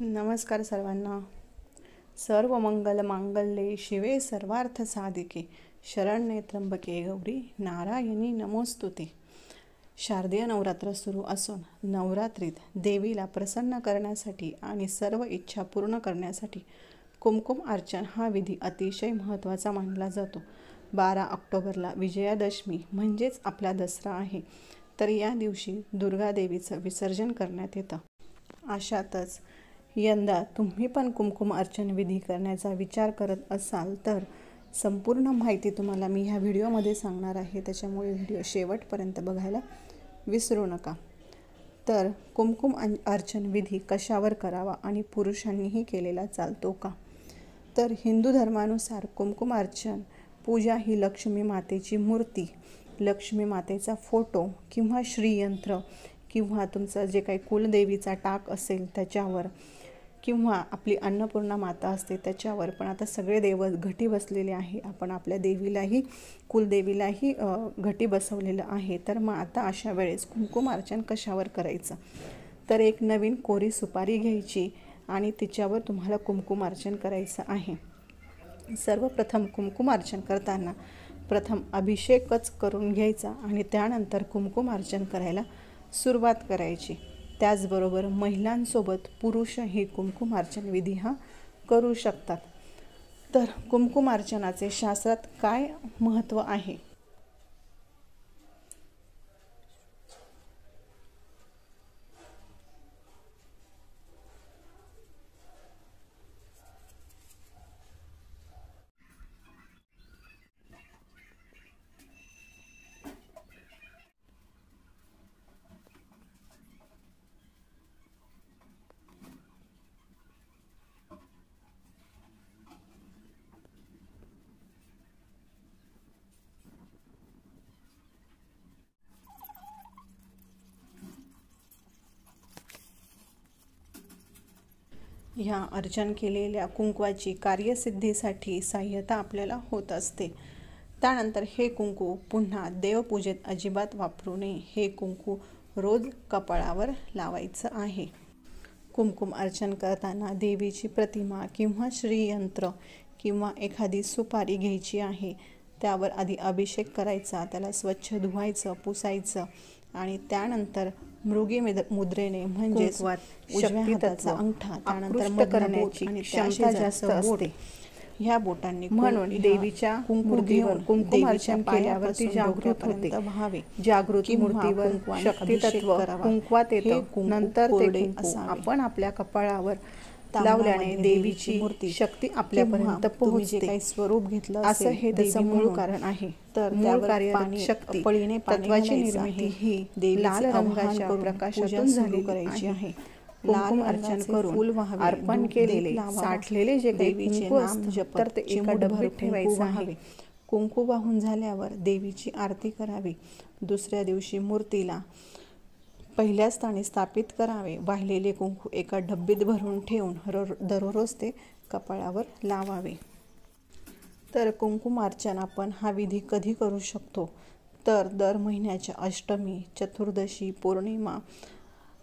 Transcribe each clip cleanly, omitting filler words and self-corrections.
नमस्कार सर्वांना। सर्व मंगल मांगल्ये शिवे सर्वार्थ साधिके शरण्ये त्र्यंबके गौरी नारायणी नमोस्तुते। शारदीय नवरात्र सुरू असून नवरात्रीत देवीला प्रसन्न करण्यासाठी आणि सर्व इच्छा पूर्ण करण्यासाठी कुमकुम अर्चन हा विधी अतिशय महत्त्वाचा मानला जातो। 12 ऑक्टोबरला विजयादशमी म्हणजेच आपला दसरा आहे, तर या दिवशी दुर्गा देवीचं विसर्जन करण्यात येतं। अशातच यंदा तुम्ही पण कुमकुम अर्चन विधी करण्याचा विचार करत असाल तर संपूर्ण माहिती तुम्हाला मी ह्या व्हिडिओमध्ये सांगणार आहे, त्याच्यामुळे व्हिडिओ शेवटपर्यंत बघायला विसरू नका। तर कुमकुम अर्चन विधी कशावर करावा आणि पुरुषांनीही केलेला चालतो का? तर हिंदू धर्मानुसार कुमकुम अर्चन पूजा ही लक्ष्मी मातेची मूर्ती, लक्ष्मी मातेचा फोटो किंवा श्रीयंत्र किंवा तुमचं जे काही कुलदेवीचा टाक असेल त्याच्यावर किंवा आपली अन्नपूर्णा माता असते त्याच्यावर, पण आता सगळे देव घटी बसलेले आहे, आपण आपल्या देवीलाही कुलदेवीलाही घटी बसवलेलं आहे। तर मग आता अशा वेळेस कुमकुम अर्चन कशावर करायचं? तर एक नवीन कोरी सुपारी घ्यायची आणि तिच्यावर तुम्हाला कुमकुम अर्चन करायचं आहे। सर्वप्रथम कुमकुम अर्चन करताना प्रथम अभिषेकच करून घ्यायचा आणि त्यानंतर कुमकुम अर्चन करायला सुरुवात करायची। त्याचबरोबर महिलांसोबत पुरुषही कुमकुम अर्चन विधी हा करू शकतात। तर कुमकुम अर्चनाचे शास्त्रात काय महत्त्व आहे? ह्या अर्चन केलेल्या कुंकवाची कार्यसिद्धीसाठी सहाय्यता आपल्याला होत असते। त्यानंतर हे कुंकू पुन्हा देवपूजेत अजिबात वापरू नये। हे कुंकू रोज कपाळावर लावायचं आहे। कुमकुम अर्चन करताना देवीची प्रतिमा किंवा श्रीयंत्र किंवा एखादी सुपारी घ्यायची आहे, त्यावर आधी अभिषेक करायचा, त्याला स्वच्छ धुवायचं, पुसायचं आणि त्यानंतर मृगी मुद्रेने म्हणजेच उजव्या हाताचा अंगठा, त्यानंतर करण्याची क्षमता जास्त असते। ह्या बोटांनी म्हणून देवीच्या मूर्तीवर कुमकुम अर्चन केल्यावरती जागृत होते व्हावे। जागृत मूर्तीवर शक्ती तत्व कुंकवात येतं। नंतर ते कुंकू आपण आपल्या कपाळावर लावल्याने देवीची मूर्ती शक्ती आपल्यापर्यंत पोहोचते। काही स्वरूप घेतलं असं हे त्याचं मूळ कारण आहे। तर मूळ कार्य शक्ती तत्वाची निर्मिती ही लाल रंगाच्या प्रकाशातून झाली करायची आहे। कुमकुम अर्चन करून अर्पण केलेले साठलेले जे देवीचे नाम जप तर ते एका डब्यात ठेवायचे आहे। कुंकू वाहून झाल्यावर देवीची आरती करावी। दुसऱ्या दिवशी मूर्तीला पहिल्या स्थानी स्थापित करावे। वाहिलेले कुंकू एका डब्बीत भरून ठेवून दररोज ते कपाळावर लावावे। तर कुमकुम अर्चन आपण हा विधी कधी करू शकतो? तर दर महिन्याच्या अष्टमी, चतुर्दशी, पौर्णिमा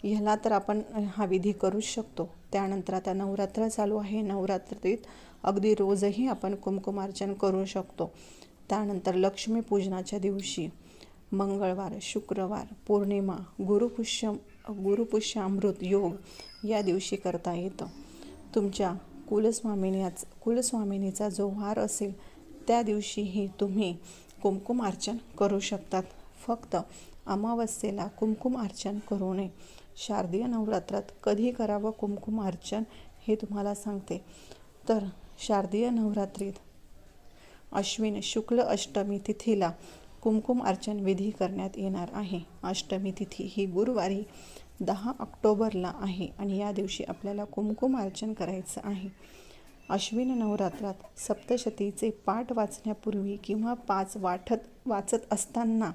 ह्याला तर आपण हा विधी करूच शकतो। त्यानंतर आता नवरात्र चालू आहे, नवरात्रीत अगदी रोजही आपण कुमकुम अर्चन करू शकतो। त्यानंतर लक्ष्मीपूजनाच्या दिवशी मंगळवार, शुक्रवार, पौर्णिमा, गुरुपुष्यामृत योग या दिवशी करता येतं। तुमच्या कुलस्वामिनीचा जो वार असेल त्या दिवशीही तुम्ही कुमकुम अर्चन करू शकतात। फक्त अमावस्येला कुमकुम अर्चन करू नये। शारदीय नवरात्रात कधी करावं कुमकुम अर्चन हे तुम्हाला सांगते। तर शारदीय नवरात्रीत अश्विन शुक्ल अष्टमी तिथीला कुमकुम अर्चन विधी करण्यात येणार आहे। अष्टमी तिथी ही गुरुवारी 10 ऑक्टोबरला आहे आणि या दिवशी आपल्याला कुमकुम अर्चन करायचं आहे। अश्विन नवरात्रात सप्तशतीचे पाठ वाचण्यापूर्वी किंवा 5 वाचत असताना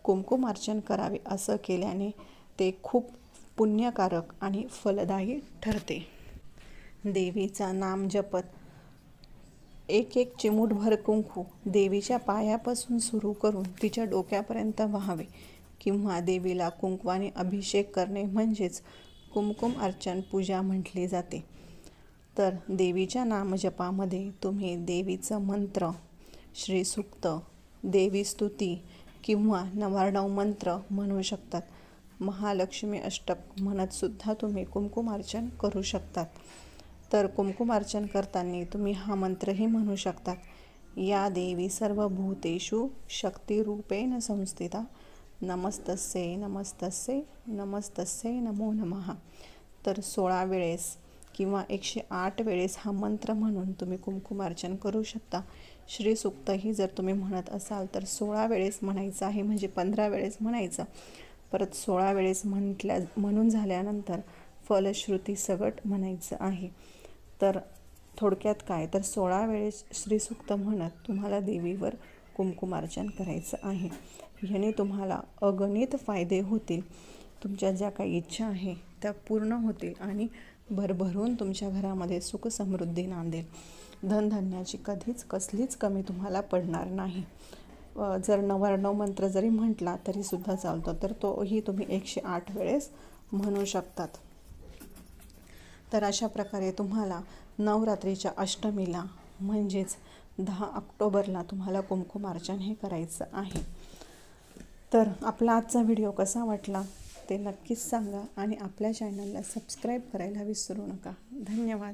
कुमकुम अर्चन करावे। असं केल्याने ते खूप पुण्यकारक आणि फलदायी ठरते। देवीचा नाम जपत एक चिमूटभर कुंकू देवीच्या पायापासून सुरू करून तिच्या डोक्यापर्यंत व्हावे किंवा देवीला कुंकवाने अभिषेक करणे म्हणजेच कुमकुम अर्चन पूजा म्हटली जाते। तर देवीच्या नामजपामध्ये तुम्ही देवीचं मंत्र, श्रीसूक्त, देवी स्तुती किंवा 99 मंत्र म्हणू शकतात। महालक्ष्मी अष्टक म्हणतसुद्धा तुम्ही कुमकुमार्चन करू शकतात। तर कुमकुमार्चन करताना तुम्ही हा मंत्रही म्हणू शकतात, या देवी सर्वभूतेषु शक्तिरूपेण संस्थिता नमस्तस्यै नमस्तस्यै नमस्तस्यै नमो नमः। तर 16 वेळेस किंवा 108 वेळेस हा मंत्र म्हणून तुम्ही कुमकुमार्चन करू शकता। श्रीसूक्तही जर तुम्ही म्हणत असाल तर 16 वेळेस म्हणायचं आहे, म्हणजे 15 वेळेस म्हणायचं, परत 16 वेळेस म्हणून झाल्यानंतर फलश्रुती सगट म्हणायचं आहे। तर थोडक्यात काय, तर 16 वेळेस श्रीसूक्त म्हणत तुम्हाला देवीवर कुमकुमार्चन करायचं आहे। ह्याने तुम्हाला अगणित फायदे होतील, तुमच्या ज्या काही इच्छा आहे त्या पूर्ण होतील आणि भरभरून तुमच्या घरामध्ये सुख समृद्धी नांदेल। धनधान्याची कधीच कसलीच कमी तुम्हाला पडणार नाही। जर 99 मंत्र जरी म्हटला तरीसुद्धा चालतो, तर तोही तुम्ही 108 वेळेस म्हणू शकतात। तर अशा प्रकारे तुम्हाला नवरात्रीच्या अष्टमीला म्हणजेच 10 ऑक्टोबरला तुम्हाला कुमकुमार्चन हे करायचं आहे। तर आपला आजचा व्हिडिओ कसा वाटला ते नक्कीच सांगा आणि आपल्या चॅनलला सबस्क्राईब करायला विसरू नका। धन्यवाद।